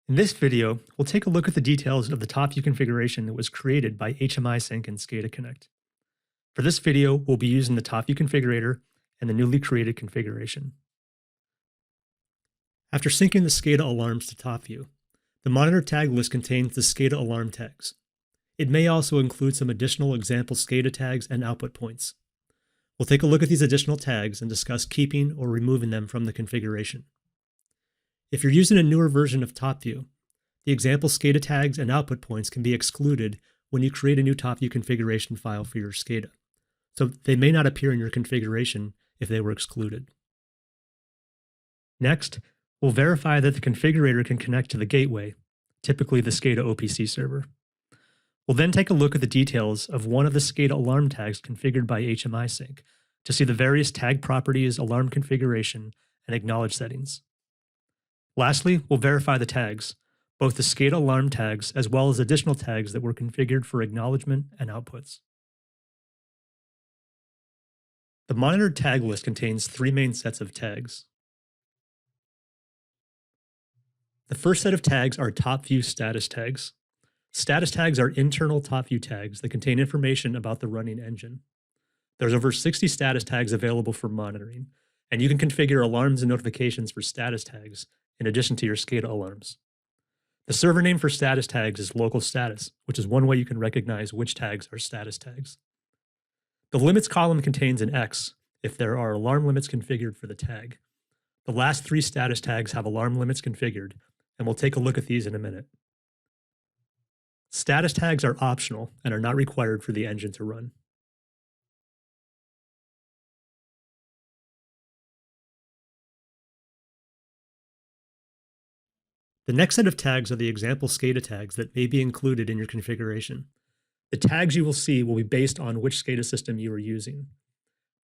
In this video, we'll take a look at the details of the TopView configuration that was created by HMI Sync and SCADA Connect. For this video, we'll be using the TopView configurator and the newly created configuration. After syncing the SCADA alarms to TopView, the monitor tag list contains the SCADA alarm tags. It may also include some additional example SCADA tags and output points. We'll take a look at these additional tags and discuss keeping or removing them from the configuration. If you're using a newer version of TopView, the example SCADA tags and output points can be excluded when you create a new TopView configuration file for your SCADA, so they may not appear in your configuration if they were excluded. Next, we'll verify that the configurator can connect to the gateway, typically the SCADA OPC server. We'll then take a look at the details of one of the SCADA alarm tags configured by HMI Sync to see the various tag properties, alarm configuration, and acknowledge settings. Lastly, we'll verify the tags, both the SCADA alarm tags as well as additional tags that were configured for acknowledgement and outputs. The monitored tag list contains three main sets of tags. The first set of tags are TopView status tags. Status tags are internal TopView tags that contain information about the running engine. There's over 60 status tags available for monitoring, and you can configure alarms and notifications for status tags in addition to your SCADA alarms. The server name for status tags is local status, which is one way you can recognize which tags are status tags. The limits column contains an X if there are alarm limits configured for the tag. The last three status tags have alarm limits configured, and we'll take a look at these in a minute. Status tags are optional and are not required for the engine to run. The next set of tags are the example SCADA tags that may be included in your configuration. The tags you will see will be based on which SCADA system you are using.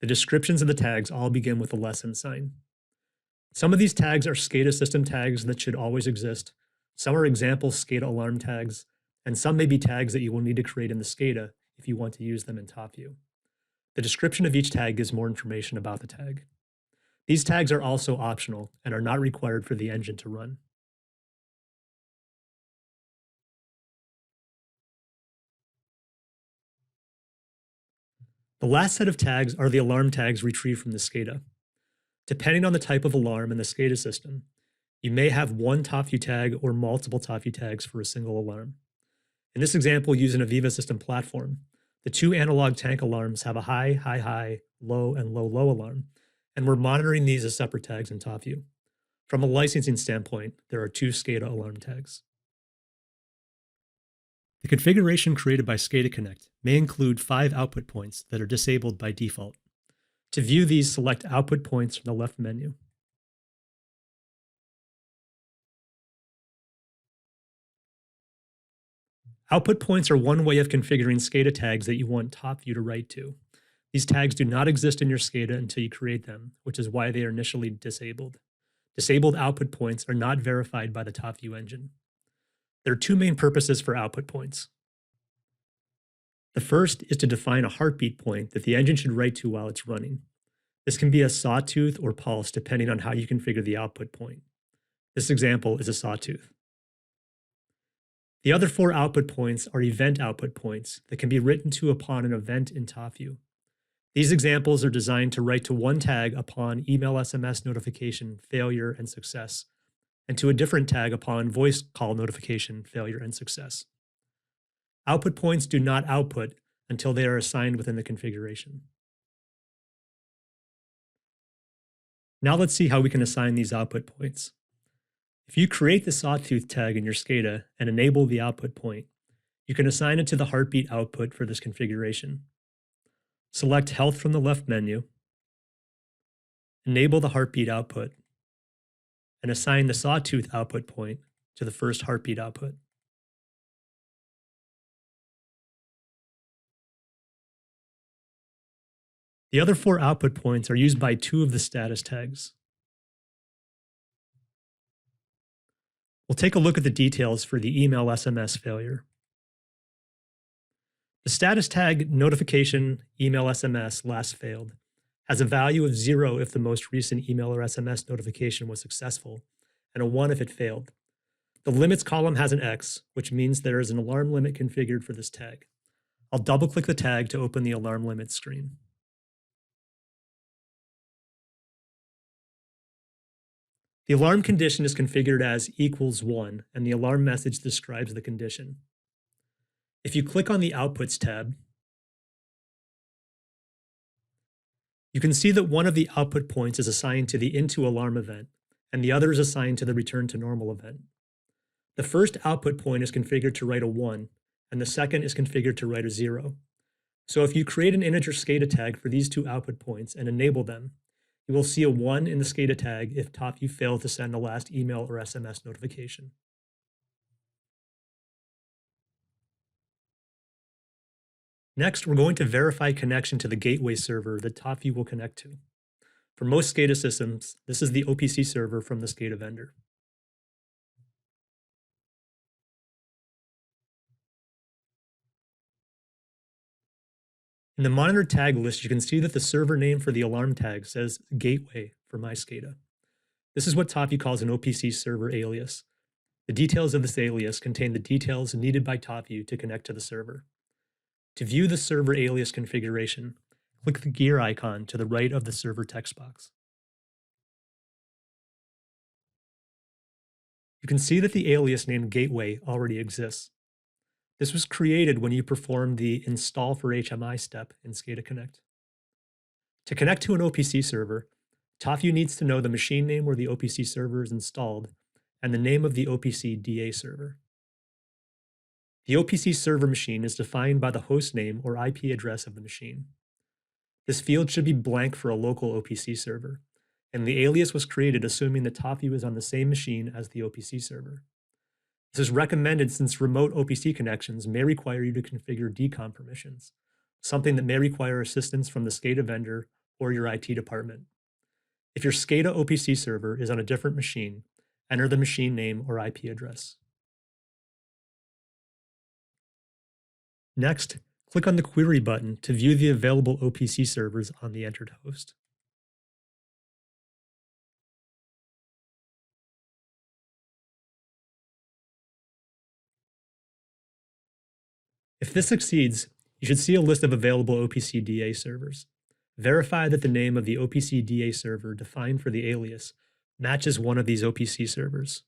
The descriptions of the tags all begin with a lesson sign. Some of these tags are SCADA system tags that should always exist. Some are example SCADA alarm tags, and some may be tags that you will need to create in the SCADA if you want to use them in TopView. The description of each tag gives more information about the tag. These tags are also optional and are not required for the engine to run. The last set of tags are the alarm tags retrieved from the SCADA. Depending on the type of alarm in the SCADA system, you may have one TopView tag or multiple TopView tags for a single alarm. In this example, using a Viva system platform, the two analog tank alarms have a high, high, high, low, and low, low alarm, and we're monitoring these as separate tags in TopView. From a licensing standpoint, there are two SCADA alarm tags. The configuration created by SCADA Connect may include 5 output points that are disabled by default. To view these, select Output Points from the left menu. Output points are one way of configuring SCADA tags that you want TopView to write to. These tags do not exist in your SCADA until you create them, which is why they are initially disabled. Disabled output points are not verified by the TopView engine. There are two main purposes for output points. The first is to define a heartbeat point that the engine should write to while it's running. This can be a sawtooth or pulse depending on how you configure the output point. This example is a sawtooth. The other 4 output points are event output points that can be written to upon an event in TopView. These examples are designed to write to one tag upon email SMS notification failure and success, and to a different tag upon voice call notification failure and success. Output points do not output until they are assigned within the configuration. Now let's see how we can assign these output points. If you create the sawtooth tag in your SCADA and enable the output point, you can assign it to the heartbeat output for this configuration. Select Health from the left menu, enable the heartbeat output, and assign the sawtooth output point to the first heartbeat output. The other 4 output points are used by 2 of the status tags. We'll take a look at the details for the email SMS failure. The status tag notification email SMS last failed has a value of 0 if the most recent email or SMS notification was successful, and a 1 if it failed. The limits column has an X, which means there is an alarm limit configured for this tag. I'll double-click the tag to open the alarm limit screen. The alarm condition is configured as equals 1, and the alarm message describes the condition. If you click on the Outputs tab, you can see that one of the output points is assigned to the into alarm event, and the other is assigned to the return to normal event. The first output point is configured to write a 1, and the second is configured to write a 0. So if you create an integer SCADA tag for these two output points and enable them, you will see a 1 in the SCADA tag if TopView failed to send the last email or SMS notification. Next, we're going to verify connection to the gateway server that TopView will connect to. For most SCADA systems, this is the OPC server from the SCADA vendor. In the monitor tag list, you can see that the server name for the alarm tag says gateway for my SCADA. This is what TopView calls an OPC server alias. The details of this alias contain the details needed by TopView to connect to the server. To view the server alias configuration, click the gear icon to the right of the server text box. You can see that the alias named gateway already exists. This was created when you performed the install for HMI step in SCADA Connect. To connect to an OPC server, TopView needs to know the machine name where the OPC server is installed and the name of the OPC DA server. The OPC server machine is defined by the host name or IP address of the machine. This field should be blank for a local OPC server, and the alias was created assuming that TopView is on the same machine as the OPC server. This is recommended since remote OPC connections may require you to configure DCOM permissions, something that may require assistance from the SCADA vendor or your IT department. If your SCADA OPC server is on a different machine, enter the machine name or IP address. Next, click on the Query button to view the available OPC servers on the entered host. If this succeeds, you should see a list of available OPC DA servers. Verify that the name of the OPC DA server defined for the alias matches one of these OPC servers.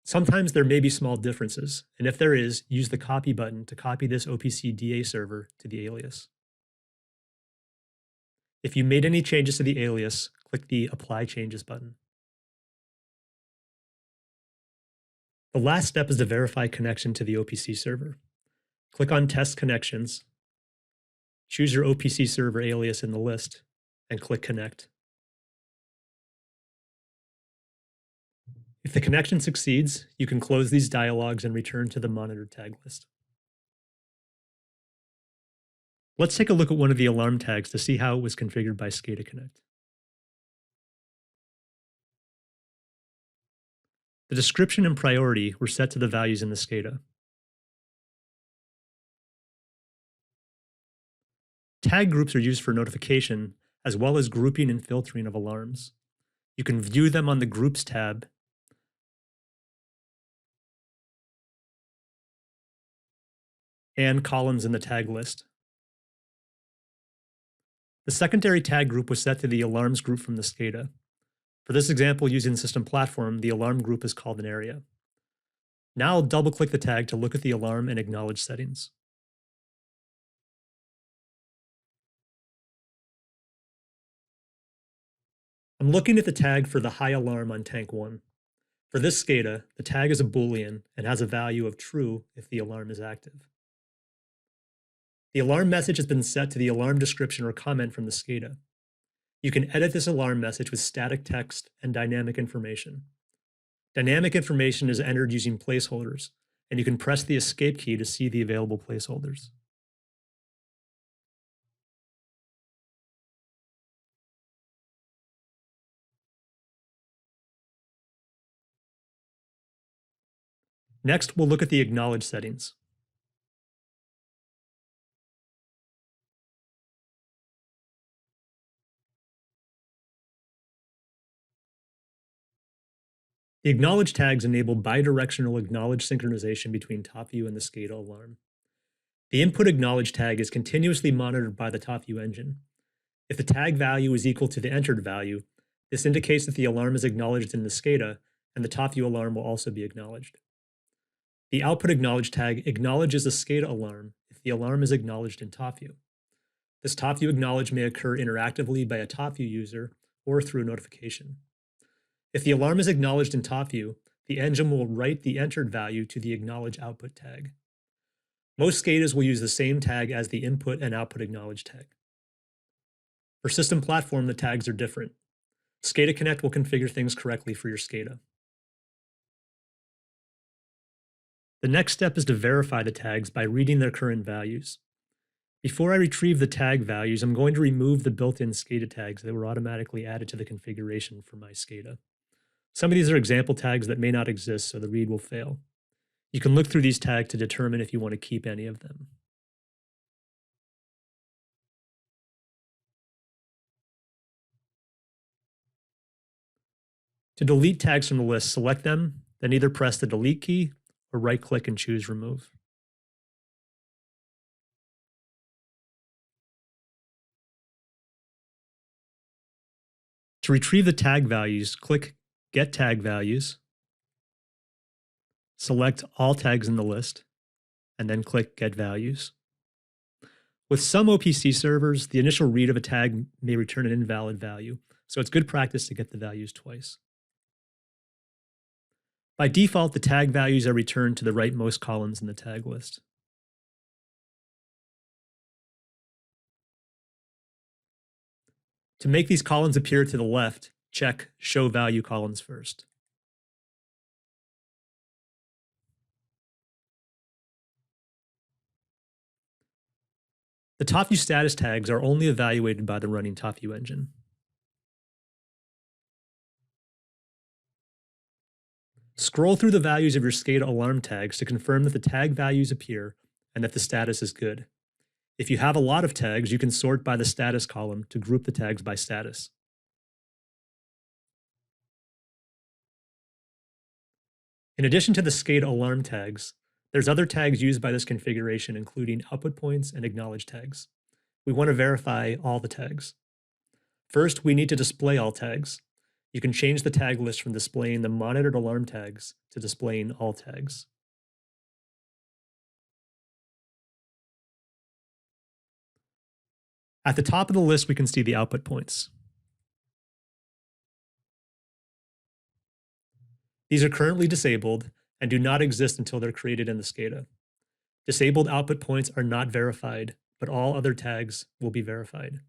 Sometimes there may be small differences, and if there is, use the Copy button to copy this OPC DA server to the alias. If you made any changes to the alias, click the Apply Changes button. The last step is to verify connection to the OPC server. Click on Test Connections, choose your OPC server alias in the list, and click Connect. If the connection succeeds, you can close these dialogues and return to the monitor tag list. Let's take a look at one of the alarm tags to see how it was configured by SCADA Connect. The description and priority were set to the values in the SCADA. Tag groups are used for notification, as well as grouping and filtering of alarms. You can view them on the Groups tab and columns in the tag list. The secondary tag group was set to the alarms group from the SCADA. For this example using the system platform, the alarm group is called an area. Now I'll double-click the tag to look at the alarm and acknowledge settings. I'm looking at the tag for the high alarm on tank 1. For this SCADA, the tag is a Boolean and has a value of true if the alarm is active. The alarm message has been set to the alarm description or comment from the SCADA. You can edit this alarm message with static text and dynamic information. Dynamic information is entered using placeholders, and you can press the escape key to see the available placeholders. Next, we'll look at the acknowledge settings. The acknowledge tags enable bidirectional acknowledge synchronization between TopView and the SCADA alarm. The input acknowledge tag is continuously monitored by the TopView engine. If the tag value is equal to the entered value, this indicates that the alarm is acknowledged in the SCADA, and the TopView alarm will also be acknowledged. The output acknowledge tag acknowledges a SCADA alarm if the alarm is acknowledged in TopView. This TopView acknowledge may occur interactively by a TopView user or through a notification. If the alarm is acknowledged in TopView, the engine will write the entered value to the acknowledge output tag. Most SCADAs will use the same tag as the input and output acknowledge tag. For system platform, the tags are different. SCADA Connect will configure things correctly for your SCADA. The next step is to verify the tags by reading their current values. Before I retrieve the tag values, I'm going to remove the built-in SCADA tags that were automatically added to the configuration for my SCADA. Some of these are example tags that may not exist, so the read will fail. You can look through these tags to determine if you want to keep any of them. To delete tags from the list, select them, then either press the delete key or right-click and choose remove. To retrieve the tag values, click Get Tag Values, select all tags in the list, and then click Get Values. With some OPC servers, the initial read of a tag may return an invalid value, so it's good practice to get the values twice. By default, the tag values are returned to the rightmost columns in the tag list. To make these columns appear to the left, check Show Value Columns first. The TopView status tags are only evaluated by the running TopView engine. Scroll through the values of your SCADA alarm tags to confirm that the tag values appear and that the status is good. If you have a lot of tags, you can sort by the status column to group the tags by status. In addition to the SCADA alarm tags, there's other tags used by this configuration, including output points and acknowledge tags. We want to verify all the tags. First, we need to display all tags. You can change the tag list from displaying the monitored alarm tags to displaying all tags. At the top of the list, we can see the output points. These are currently disabled and do not exist until they're created in the SCADA. Disabled output points are not verified, but all other tags will be verified.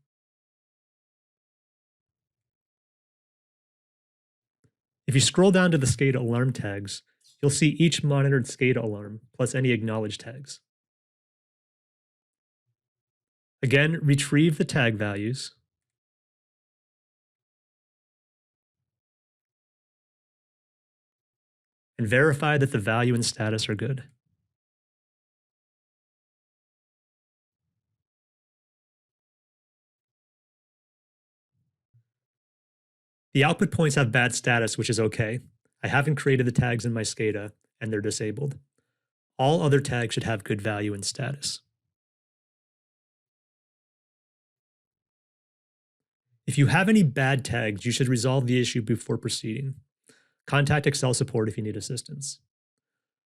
If you scroll down to the SCADA alarm tags, you'll see each monitored SCADA alarm plus any acknowledged tags. Again, retrieve the tag values. And verify that the value and status are good. The output points have bad status, which is okay. I haven't created the tags in my SCADA, and they're disabled. All other tags should have good value and status. If you have any bad tags, you should resolve the issue before proceeding. Contact Excel support if you need assistance.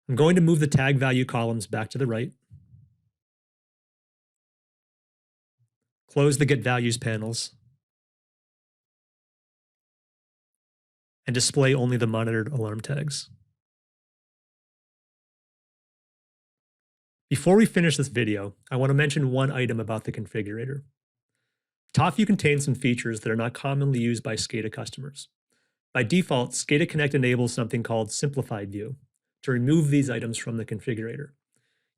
I'm going to move the tag value columns back to the right. Close the Get Values panels. And display only the monitored alarm tags. Before we finish this video, I want to mention one item about the configurator. TopView contains some features that are not commonly used by SCADA customers. By default, SCADA Connect enables something called Simplified View to remove these items from the configurator.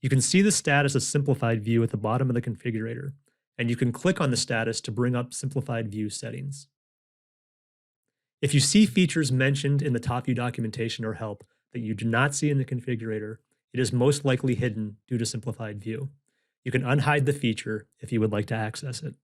You can see the status of Simplified View at the bottom of the configurator, and you can click on the status to bring up Simplified View settings. If you see features mentioned in the TopView documentation or help that you do not see in the configurator, it is most likely hidden due to Simplified View. You can unhide the feature if you would like to access it.